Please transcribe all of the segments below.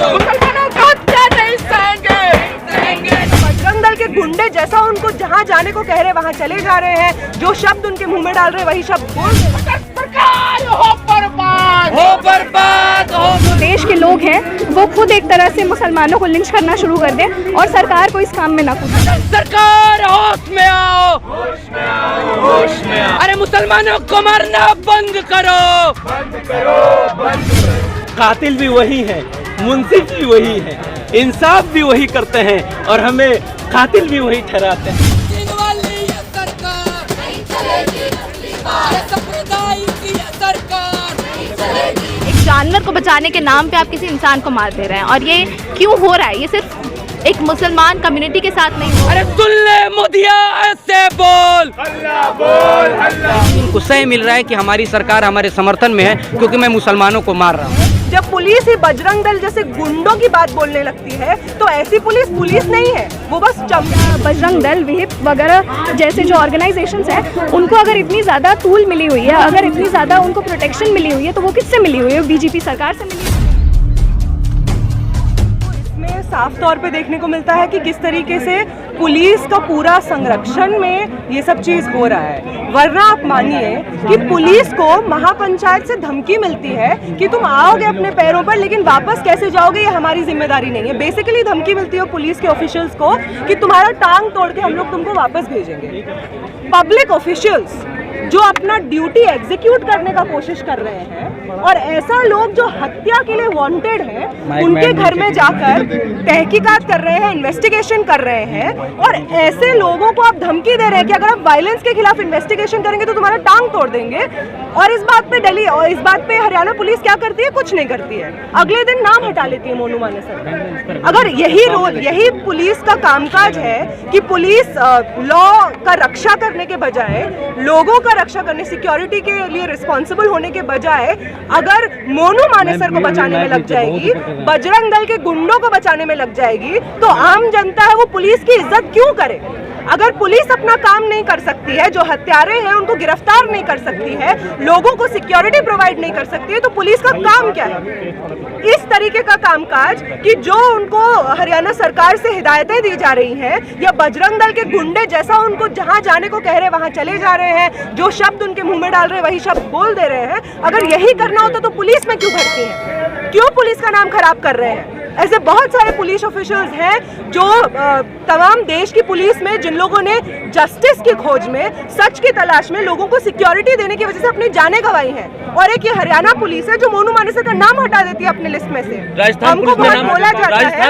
मुसलमानों को हत्या नहीं सहेंगे। बजरंग दल के गुंडे जैसा उनको जहाँ जाने को कह रहे वहाँ चले जा रहे हैं, जो शब्द उनके मुंह में डाल रहे वही शब्द बोल रहे। देश के लोग हैं वो खुद एक तरह से मुसलमानों को लिंच करना शुरू कर दें और सरकार को इस काम में ना कूदे। सरकार होश में आओ, होश में आओ, होश में आओ। अरे मुसलमानों को मारना बंद करो, बंद करो, बंद करो। कातिल भी वही है, मुंसिफ भी वही है, इंसाफ भी वही करते हैं और हमें कातिल भी वही ठहराते हैं। एक जानवर को बचाने के नाम पे आप किसी इंसान को मार दे रहे हैं और ये क्यों हो रहा है? ये सिर्फ एक मुसलमान कम्युनिटी के साथ नहीं हो। अरे सुन ले मोदिया, ऐसे बोल, हल्ला बोल, हल्ला। गुस्सा ही मिल रहा है कि हमारी सरकार हमारे समर्थन में है क्योंकि मैं मुसलमानों को मार रहा हूँ। जब पुलिस ही बजरंग दल जैसे गुंडों की बात बोलने लगती है तो ऐसी पुलिस नहीं है, वो बस बजरंग दल, विहिप वगैरह जैसे जो ऑर्गेनाइजेशंस हैं उनको अगर इतनी ज़्यादा टूल मिली हुई है, अगर इतनी ज़्यादा उनको प्रोटेक्शन मिली हुई है तो वो किससे मिली हुई है? बीजेपी सरकार से मिली हुई है। इसमें साफ तौर पे देखने को मिलता है कि किस तरीके से पुलिस का पूरा संरक्षण में ये सब चीज़ हो रहा है। वरना आप मानिए कि पुलिस को महापंचायत से धमकी मिलती है कि तुम आओगे अपने पैरों पर, लेकिन वापस कैसे जाओगे ये हमारी जिम्मेदारी नहीं है। बेसिकली धमकी मिलती है पुलिस के ऑफिशियल्स को कि तुम्हारा टांग तोड़ के हम लोग तुमको वापस भेजेंगे। पब्लिक ऑफिशियल्स जो अपना ड्यूटी एग्जीक्यूट करने का कोशिश कर रहे हैं और ऐसा लोग जो हत्या के लिए वांटेड हैं उनके घर में जाकर तहकीकात कर रहे हैं, इन्वेस्टिगेशन कर रहे हैं और ऐसे लोगों को आप धमकी दे रहे हैं कि अगर आप वायलेंस के खिलाफ इन्वेस्टिगेशन करेंगे तो तुम्हारा टांग तोड़ देंगे। और इस बात पे हरियाणा पुलिस क्या करती है? कुछ नहीं करती है, अगले दिन नाम हटा लेती है मोनू मानेसर। अगर यही पुलिस का कामकाज है कि पुलिस लॉ का रक्षा करने के बजाय, लोगों का रक्षा करने, सिक्योरिटी के लिए रिस्पॉन्सिबल होने के बजाय अगर मोनू मानेसर को बचाने में लग जाएगी, बजरंग दल के गुंडों को बचाने में लग जाएगी, तो आम जनता है वो पुलिस की इज्जत क्यों करे? अगर पुलिस अपना काम नहीं कर सकती है, जो हत्यारे हैं उनको गिरफ्तार नहीं कर सकती है, लोगों को सिक्योरिटी प्रोवाइड नहीं कर सकती है, तो पुलिस का काम क्या है? इस तरीके का कामकाज कि जो उनको हरियाणा सरकार से हिदायतें दी जा रही हैं या बजरंग दल के गुंडे जैसा उनको जहां जाने को कह रहे वहां चले जा रहे हैं, जो शब्द उनके मुंह में डाल रहे वही शब्द बोल दे रहे हैं, अगर यही करना होता तो पुलिस में क्यों भर्ती है? क्यों पुलिस का नाम खराब कर रहे हैं? ऐसे बहुत सारे पुलिस ऑफिशियल्स हैं जो तमाम देश की पुलिस में, जिन लोगों ने जस्टिस की खोज में, सच की तलाश में लोगों को सिक्योरिटी देने की वजह से अपनी जानें गंवाई हैं, और एक ये हरियाणा पुलिस है जो मोनू मानेसर का नाम हटा देती है अपने लिस्ट में से। राजस्थान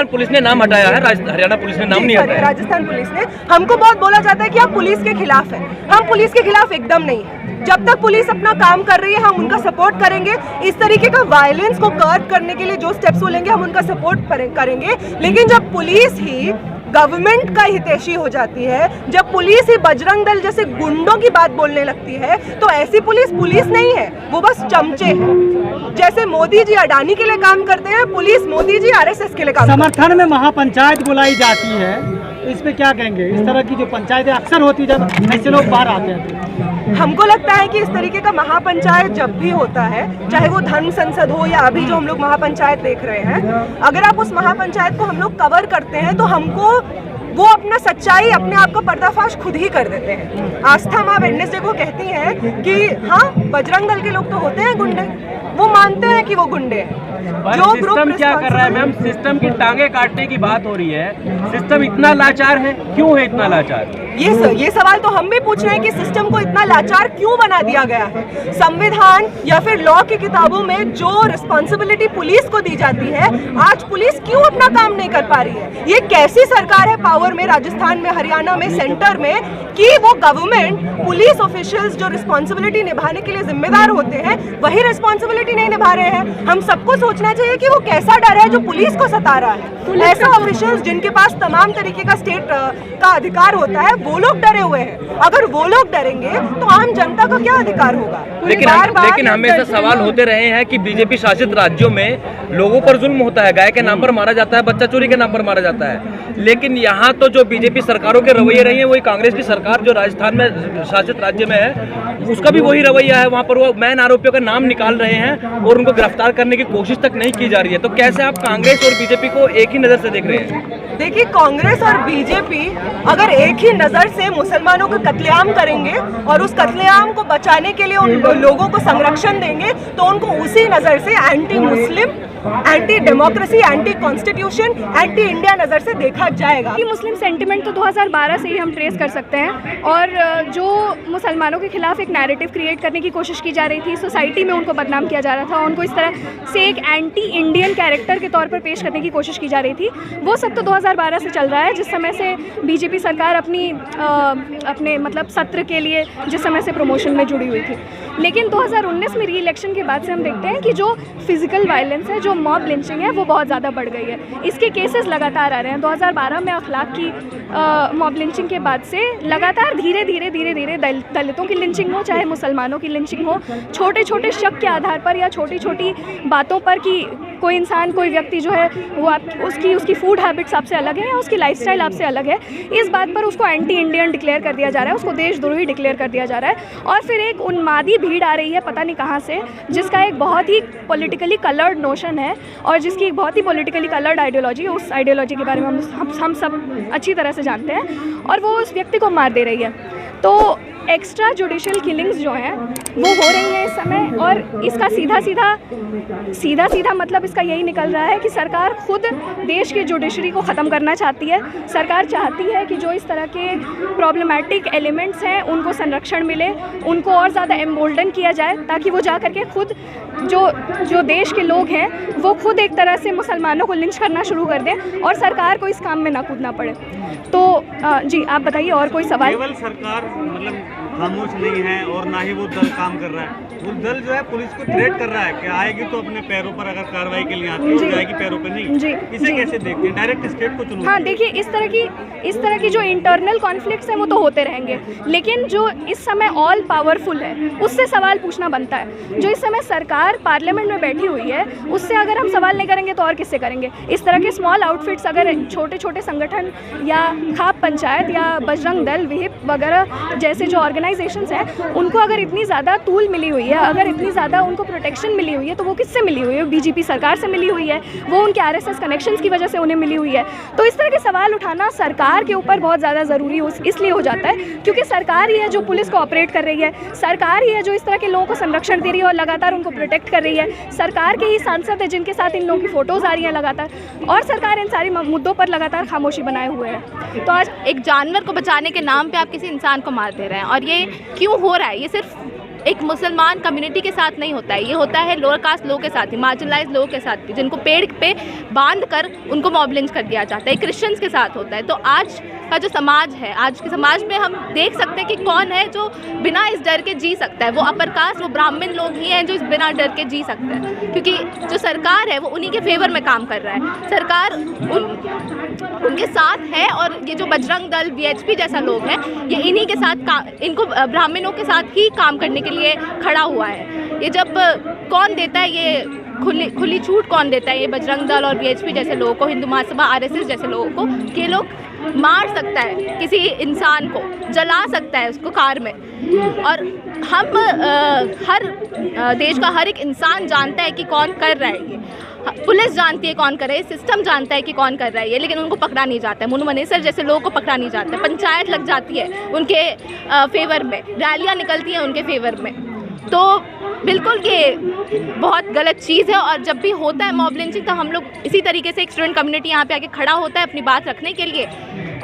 पुलिस ने नाम हटाया है, हरियाणा पुलिस ने नाम नहीं हटाया। राजस्थान पुलिस ने, हमको बहुत बोला जाता है कि आप पुलिस के खिलाफ हैं। हम पुलिस के खिलाफ एकदम नहीं है। जब तक पुलिस अपना काम कर रही है हम उनका सपोर्ट करेंगे। इस तरीके का वायलेंस को कर्ब करने के लिए जो स्टेप्स वो लेंगे हम उनका सपोर्ट करेंगे। लेकिन जब पुलिस ही गवर्नमेंट का हितैषी हो जाती है, जब पुलिस ही बजरंग दल जैसे गुंडों की बात बोलने लगती है, तो ऐसी पुलिस नहीं है, वो बस चमचे हैं। जैसे मोदी जी अडानी के लिए काम करते हैं, पुलिस मोदी जी आरएसएस के लिए काम करते हैं। समर्थन में महापंचायत बुलाई जाती है, इस पे क्या कहेंगे? इस तरह की जो पंचायतें अक्सर होती जब ऐसे लोग बाहर आते हैं, हमको लगता है कि इस तरीके का महापंचायत जब भी होता है, चाहे वो धर्म संसद हो या अभी जो हम लोग महापंचायत देख रहे हैं, अगर आप उस महापंचायत को हम लोग कवर करते हैं तो हमको वो अपना सच्चाई, अपने आप का पर्दाफाश खुद ही कर देते हैं। आस्था माँ वेडनेसडे को कहती हैं कि हाँ, बजरंग दल के लोग तो होते हैं गुंडे, वो मानते हैं कि वो गुंडे हैं। जो सिस्टम क्या कर रहा है मैम? सिस्टम की टांगे काटने की बात हो रही है। सिस्टम इतना लाचार है, क्यों है इतना लाचार? ये सवाल तो हम भी पूछ रहे हैं कि सिस्टम को इतना लाचार क्यों बना दिया गया है? संविधान या फिर लॉ की किताबों में जो रिस्पॉन्सिबिलिटी पुलिस को दी जाती है, आज पुलिस क्यों अपना काम नहीं कर पा रही है? ये कैसी सरकार है पावर में, राजस्थान में, हरियाणा में, सेंटर में, कि वो गवर्नमेंट पुलिस ऑफिशियल्स जो रिस्पॉन्सिबिलिटी निभाने के लिए जिम्मेदार होते हैं वही रिस्पॉन्सिबिलिटी नहीं निभा रहे हैं। हम सबको सोचना चाहिए कि वो कैसा डर है जो पुलिस को सता रहा है। ऐसा ऑफिशियल्स जिनके पास तमाम तरीके का स्टेट का अधिकार होता है, वो लोग डरे हुए हैं। अगर वो लोग डरेंगे तो आम जनता का क्या अधिकार होगा? लेकिन हमेशा सवाल होते रहे हैं कि बीजेपी शासित राज्यों में लोगों पर जुल्म होता है, गाय के नाम पर मारा जाता है, बच्चा चोरी के नाम पर मारा जाता है। लेकिन यहाँ तो जो बीजेपी सरकारों के रवैये रही है, वही कांग्रेस की सरकार जो राजस्थान में शासित राज्य में है उसका भी वही रवैया है। वहाँ पर वो मैन आरोपियों का नाम निकाल रहे हैं और उनको गिरफ्तार करने की कोशिश तक नहीं की जा रही है। तो कैसे आप कांग्रेस और बीजेपी को एक ही नज़र से देख रहे हैं? देखिए, कांग्रेस और बीजेपी अगर एक ही नज़र से मुसलमानों का कत्लेआम करेंगे और उस कत्लेआम को बचाने के लिए उन लोगों को संरक्षण देंगे, तो उनको उसी नज़र से anti Muslim, anti democracy, anti constitution, anti India नज़र से देखा जाएगा। कि मुस्लिम सेंटिमेंट तो 2012 से ही हम ट्रेस कर सकते हैं, और जो मुसलमानों के खिलाफ एक नैरेटिव क्रिएट करने की कोशिश की जा रही थी, सोसाइटी में उनको बदनाम किया जा रहा था, उनको इस तरह से एक एंटी इंडियन कैरेक्टर के तौर पर पेश करने की कोशिश की जा रही थी, वो सब तो 2012 से चल रहा है, जिस समय से बीजेपी सरकार अपने मतलब सत्र के लिए जिस समय से प्रमोशन में जुड़ी हुई थी। लेकिन 2019 में री इलेक्शन के बाद से हम देखते हैं कि जो फिजिकल वायलेंस है, जो मॉब लिंचिंग है, वो बहुत ज़्यादा बढ़ गई है। इसके केसेस लगातार आ रहे हैं। 2012 में अखलाक की मॉब लिंचिंग के बाद से लगातार धीरे धीरे दलितों की लिंचिंग हो, चाहे मुसलमानों की लिंचिंग हो, छोटे छोटे शक के आधार पर या छोटी छोटी बातों पर कि कोई इंसान, कोई व्यक्ति जो है वो उसकी फूड हैबिट्स आपसे अलग है या उसकी लाइफस्टाइल आपसे अलग है, इस बात पर उसको एंटी इंडियन डिक्लेयर कर दिया जा रहा है, उसको देशद्रोही डिक्लेयर कर दिया जा रहा है। और फिर एक उन्मादी भीड़ आ रही है पता नहीं कहाँ से, जिसका एक बहुत ही पॉलिटिकली कलर्ड नोशन है और जिसकी एक बहुत ही पॉलिटिकली कलर्ड आइडियोलॉजी है। उस आइडियोलॉजी के बारे में हम सब अच्छी तरह से जानते हैं, और वो उस व्यक्ति को मार दे रही है। तो एक्स्ट्रा जुडिशियल किलिंग्स जो हैं वो हो रही हैं इस समय, और इसका सीधा मतलब इसका यही निकल रहा है कि सरकार खुद देश की जुडिशरी को ख़त्म करना चाहती है। सरकार चाहती है कि जो इस तरह के प्रॉब्लमैटिक एलिमेंट्स हैं उनको संरक्षण मिले, उनको और ज़्यादा एम्बोल्डन किया जाए, ताकि वो जा करके खुद जो देश के लोग हैं वो खुद एक तरह से मुसलमानों को लिंच करना शुरू कर दें और सरकार को इस काम में ना कूदना पड़े। तो जी आप बताइए, और कोई सवाल? केवल सरकार मतलब खामोश नहीं है और ना ही वो दल काम कर रहा है, वो दल जो है पुलिस को थ्रेट कर रहा है कि आएगी तो अपने पैरों पर अगर कार्रवाई के लिए आती है, जाएगी पैरों पर नहीं। इसे कैसे देखते हैं? डायरेक्ट स्टेट को चुनौती। हाँ, देखिए, इस तरह की जो इंटरनल कॉन्फ्लिक्ट्स हैं वो तो होते रहेंगे, लेकिन जो इस समय ऑल पावरफुल है उससे सवाल पूछना बनता है। जो इस समय सरकार पार्लियामेंट में बैठी हुई है उससे अगर हम सवाल नहीं करेंगे तो और किससे करेंगे? इस तरह के स्मॉल आउटफिट्स, अगर छोटे छोटे संगठन या खाप पंचायत या बजरंग दल, विहिप वगैरह जैसे जो ऑर्गेनाइजेशंस हैं, उनको अगर इतनी ज़्यादा टूल मिली हुई है, अगर इतनी ज़्यादा उनको प्रोटेक्शन मिली हुई है, तो वो किससे मिली हुई है? बीजेपी सरकार से मिली हुई है, वो उनके आरएसएस कनेक्शंस की वजह से उन्हें मिली हुई है। तो इस तरह के सवाल उठाना सरकार के ऊपर बहुत ज़्यादा ज़रूरी इसलिए हो जाता है क्योंकि सरकार ही है जो पुलिस को ऑपरेट कर रही है, सरकार ही है जो इस तरह के लोगों को संरक्षण दे रही है और लगातार उनको प्रोटेक्ट कर रही है, सरकार के ही सांसद है जिनके साथ इन लोगों की फ़ोटोज़ आ रही हैं लगातार, और सरकार इन सारी मुद्दों पर लगातार खामोशी बनाए हुए है। तो आज एक जानवर को बचाने के नाम पे आप किसी इंसान को मार दे रहे हैं, और ये क्यों हो रहा है? ये सिर्फ एक मुसलमान कम्युनिटी के साथ नहीं होता है, ये होता है लोअर कास्ट लोगों के साथ ही, मार्जिनलाइज लोगों के साथ भी, जिनको पेड़ पे बांध कर उनको मॉब लिंच कर दिया जाता है। क्रिश्चियंस के साथ होता है। तो आज का जो समाज है, आज के समाज में हम देख सकते हैं कि कौन है जो बिना इस डर के जी सकता है। वो अपर कास्ट, वो ब्राह्मण लोग ही हैं जो इस बिना डर के जी सकते हैं, क्योंकि जो सरकार है वो उन्हीं के फेवर में काम कर रहा है। सरकार उनके साथ है, और ये जो बजरंग दल, वीएचपी जैसा लोग हैं, ये इन्हीं के साथ इनको ब्राह्मणों के साथ ही काम करने के लिए खड़ा हुआ है। ये जब कौन देता है ये खुली छूट, कौन देता है? ये बजरंग दल और वीएचपी जैसे लोगों को, हिंदू महासभा, आरएसएस जैसे लोगों को, ये लोग मार सकता है किसी इंसान को, जला सकता है उसको कार में। और हम हर देश का हर एक इंसान जानता है कि कौन कर रहा है ये, पुलिस जानती है कौन कर रहा है, सिस्टम जानता है कि कौन कर रहा है ये, लेकिन उनको पकड़ा नहीं जाता है। मुनु मनेसर जैसे लोगों को पकड़ा नहीं जाता है। पंचायत लग जाती है उनके फेवर में, रैलियाँ निकलती हैं उनके फेवर में। तो बिल्कुल ये बहुत गलत चीज़ है। और जब भी होता है मॉब लिंचिंग, तो हम लोग इसी तरीके से एक स्टूडेंट कम्युनिटी यहाँ पे आके खड़ा होता है अपनी बात रखने के लिए,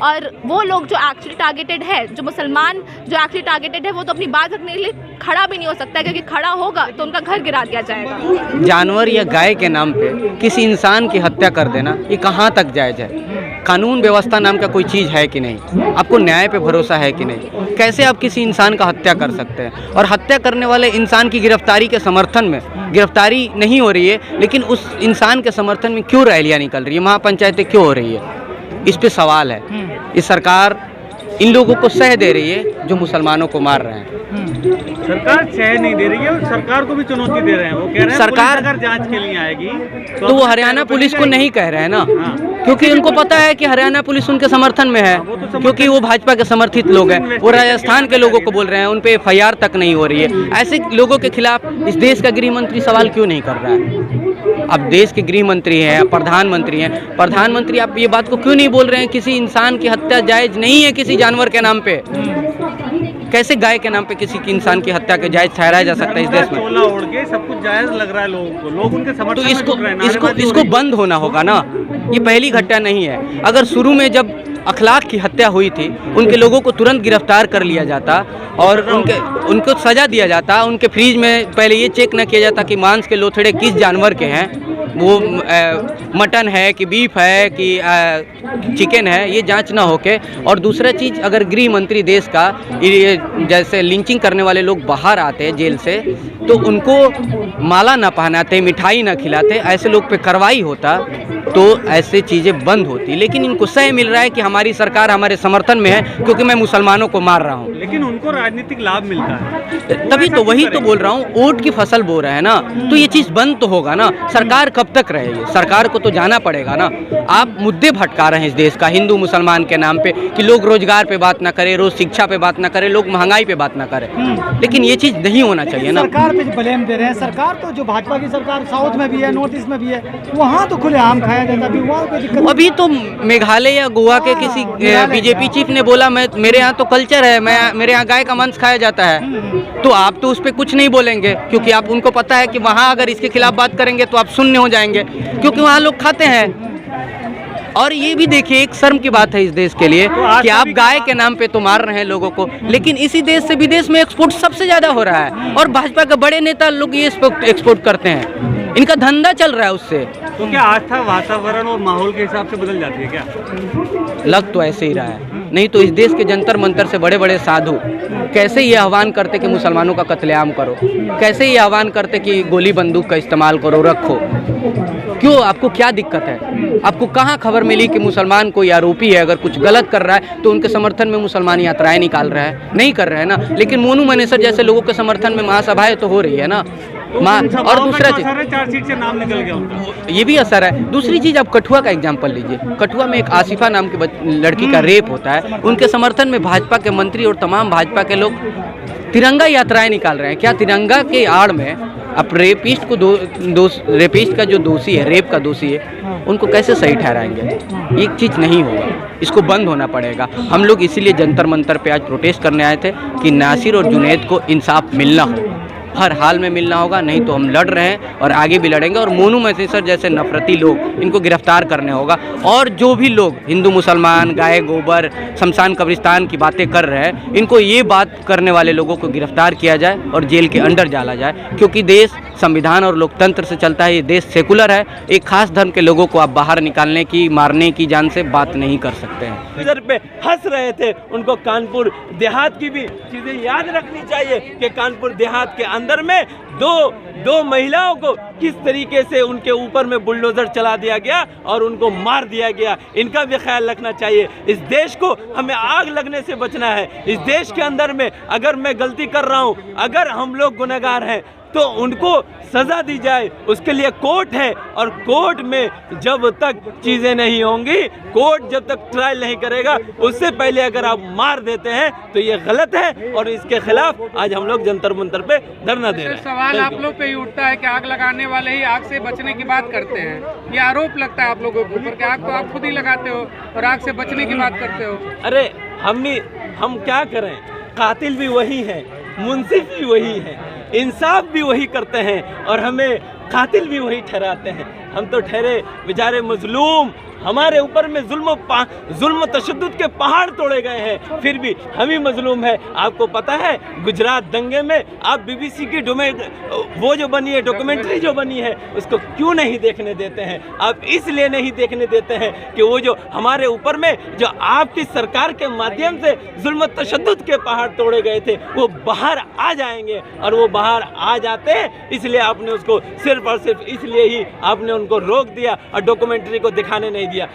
और वो लोग जो एक्चुअली टारगेटेड है, जो मुसलमान जो एक्चुअली टारगेटेड है, वो तो अपनी बात रखने के लिए खड़ा भी नहीं हो सकता, क्योंकि खड़ा होगा तो उनका घर गिरा दिया जाएगा। जानवर या गाय के नाम पे किसी इंसान की हत्या कर देना, ये कहाँ तक जायज़ है? कानून व्यवस्था नाम का कोई चीज़ है कि नहीं? आपको न्याय पे भरोसा है कि नहीं? कैसे आप किसी इंसान का हत्या कर सकते हैं? और हत्या करने वाले इंसान की गिरफ्तारी के समर्थन में गिरफ्तारी नहीं हो रही है, लेकिन उस इंसान के समर्थन में क्यों रैलियाँ निकल रही है, महापंचायतें क्यों हो रही है? इस पे सवाल है। ये सरकार इन लोगों को सह दे रही है जो मुसलमानों को मार रहे हैं। सरकार चाहे नहीं दे रही है और सरकार को भी चुनौती दे रहे हैं। वो कह रहे हैं सरकार पुलिस अगर जांच के लिए आएगी तो वो हरियाणा पुलिस को नहीं कह रहे हैं ना, क्योंकि उनको पता है कि हरियाणा पुलिस उनके समर्थन में है, क्योंकि वो भाजपा के समर्थित लोग हैं। वो राजस्थान के लोगों को बोल रहे हैं, उन पे FIR तक नहीं हो रही है। ऐसे लोगों के खिलाफ इस देश का गृह मंत्री सवाल क्यों नहीं कर रहा है? अब देश के गृह मंत्री हैं, प्रधानमंत्री हैं, प्रधानमंत्री आप ये बात को क्यों नहीं बोल रहे हैं किसी इंसान की हत्या जायज नहीं है किसी जानवर के नाम पे? कैसे गाय के नाम पे किसी की इंसान की हत्या के जायज ठहराया जा सकता है इस देश में? चोला ओढ़ के सब कुछ जायज लग रहा है लोगों को, लोग उनके समर्थन तो में जुट रहे हैं। इसको बंद होना होगा ना। ये पहली घटना नहीं है। अगर शुरू में जब अखलाक की हत्या हुई थी उनके लोगों को तुरंत गिरफ्तार कर लिया जाता और उनको सजा दिया जाता, उनके फ्रीज में पहले ये चेक न किया जाता कि मांस के लोथड़े किस जानवर के हैं, वो मटन है कि बीफ है कि चिकन है, ये जांच ना होके। और दूसरा चीज़, अगर गृह मंत्री देश का ये जैसे लिंचिंग करने वाले लोग बाहर आते हैं जेल से तो उनको माला ना पहनाते, मिठाई ना खिलाते, ऐसे लोग पे कार्रवाई होता तो ऐसे चीज़ें बंद होती। लेकिन इनको सह मिल रहा है कि हमारी सरकार हमारे समर्थन में है क्योंकि मैं मुसलमानों को मार रहा हूँ, लेकिन उनको राजनीतिक लाभ मिलता है। तभी तो वही तो बोल रहा हूँ, वोट की फसल बो रहे हैं ना, तो ये चीज़ बंद तो होगा ना। सरकार कब तक रहेगी? सरकार को तो जाना पड़ेगा ना। आप मुद्दे भटका रहे हैं इस देश का हिंदू मुसलमान के नाम पे कि लोग रोजगार पे बात ना करें, रोज शिक्षा पे बात ना करें, लोग महंगाई पे बात ना करें, लेकिन ये चीज़ नहीं होना चाहिए ना। सरकार पे ब्लेम दे रहे हैं। सरकार तो जो भाजपा की सरकार साउथ में भी है, नॉर्थ ईस्ट में भी है, वहाँ तो खुलेआम खाया जाता है, वहाँ कोई दिक्कत। अभी तो मेघालय या गोवा के किसी बीजेपी चीफ ने बोला मेरे यहाँ तो कल्चर है, मेरे यहाँ गाय का मांस खाया जाता है। तो आप तो उस पर कुछ नहीं बोलेंगे क्योंकि आप उनको पता है कि वहाँ अगर इसके खिलाफ बात करेंगे तो आप शून्य हो जाएंगे, क्योंकि वहाँ लोग खाते हैं। और ये भी देखिए, एक शर्म की बात है इस देश के लिए कि आप गाय के नाम पे तो मार रहे हैं लोगों को, लेकिन इसी देश से विदेश में एक्सपोर्ट सबसे ज्यादा हो रहा है और भाजपा के बड़े नेता लोग ये एक्सपोर्ट करते हैं, इनका धंधा चल रहा है उससे। तो क्या आस्था वातावरण और माहौल के हिसाब से बदल जाती है क्या? लग तो ऐसे ही रहा है, नहीं तो इस देश के जंतर मंतर से बड़े बड़े साधु कैसे ये आह्वान करते कि मुसलमानों का कत्लेआम करो, कैसे ये आह्वान करते कि गोली बंदूक का इस्तेमाल करो, रखो। क्यों? आपको क्या दिक्कत है? आपको कहाँ खबर मिली कि मुसलमान कोई आरोपी है, अगर कुछ गलत कर रहा है तो उनके समर्थन में मुसलमान यात्राएं निकाल रहा है? नहीं कर रहे हैं ना। लेकिन मोनू मनेसर जैसे लोगों के समर्थन में महासभाएं तो हो रही है ना। और दूसरा चीज, 4 सीट से नाम निकल गया उनका, ये भी असर है। दूसरी चीज, आप कठुआ का एग्जाम्पल लीजिए। कठुआ में एक आसिफा नाम की लड़की का रेप होता है, उनके समर्थन में भाजपा के मंत्री और तमाम भाजपा के लोग तिरंगा यात्राएं निकाल रहे हैं। क्या तिरंगा के आड़ में आप रेपिस्ट को रेपिस्ट का जो दोषी है, रेप का दोषी है, उनको कैसे सही ठहराएंगे? एक चीज़ नहीं होगा, इसको बंद होना पड़ेगा। हम लोग इसीलिए जंतर मंतर पे आज प्रोटेस्ट करने आए थे कि नासिर और जुनैद को इंसाफ मिलना हो, हर हाल में मिलना होगा, नहीं तो हम लड़ रहे हैं और आगे भी लड़ेंगे। और मोनू मनेसर जैसे नफरती लोग, इनको गिरफ्तार करने होगा। और जो भी लोग हिंदू मुसलमान, गाय गोबर, शमशान कब्रिस्तान की बातें कर रहे हैं, इनको ये बात करने वाले लोगों को गिरफ्तार किया जाए और जेल के अंदर डाला जाए, क्योंकि देश संविधान और लोकतंत्र से चलता है। ये देश सेकुलर है। एक खास धर्म के लोगों को आप बाहर निकालने की, मारने की जान से बात नहीं कर सकते हैं। इधर पे हंस रहे थे, उनको कानपुर देहात की भी चीजें याद रखनी चाहिए कि कानपुर देहात के अंदर में दो महिलाओं को किस तरीके से उनके ऊपर में बुलडोजर चला दिया गया और उनको मार दिया गया। इनका भी ख्याल रखना चाहिए। इस देश को हमें आग लगने से बचना है। इस देश के अंदर में अगर मैं गलती कर रहा हूं, अगर हम लोग गुनहगार हैं, तो उनको सजा दी जाए। उसके लिए कोर्ट है, और कोर्ट में जब तक चीज़ें नहीं होंगी, कोर्ट जब तक ट्रायल नहीं करेगा, उससे पहले अगर आप मार देते हैं तो ये गलत है। और इसके खिलाफ आज हम लोग जंतर मंतर पे धरना दे रहे हैं। सवाल आप लोग पे ही उठता है कि आग लगाने वाले ही आग से बचने की बात करते हैं। ये आरोप लगता है आप लोगों के ऊपर कि आग तो आप खुद ही लगाते हो और आग से बचने की बात करते हो। अरे हम क्या करें? कातिल भी वही है, मुंसिफ भी वही है, इंसाफ भी वही करते हैं और हमें कातिल भी वही ठहराते हैं। हम तो ठहरे बेचारे मजलूम, हमारे ऊपर में जुल्म तशद्दुद के पहाड़ तोड़े गए हैं, फिर भी हम ही मजलूम है। आपको पता है गुजरात दंगे में आप BBC की वो जो बनी है, डॉक्यूमेंट्री जो बनी है, उसको क्यों नहीं देखने देते हैं? आप इसलिए नहीं देखने देते हैं कि वो जो हमारे ऊपर में जो आपकी सरकार के माध्यम से जुल्म तशद्दुद के पहाड़ तोड़े गए थे, वो बाहर आ जाएंगे। और वो बाहर आ जाते हैं, इसलिए आपने उसको सिर्फ और सिर्फ इसलिए ही आपने उनको रोक दिया और डॉक्यूमेंट्री को दिखाने नहीं दिया।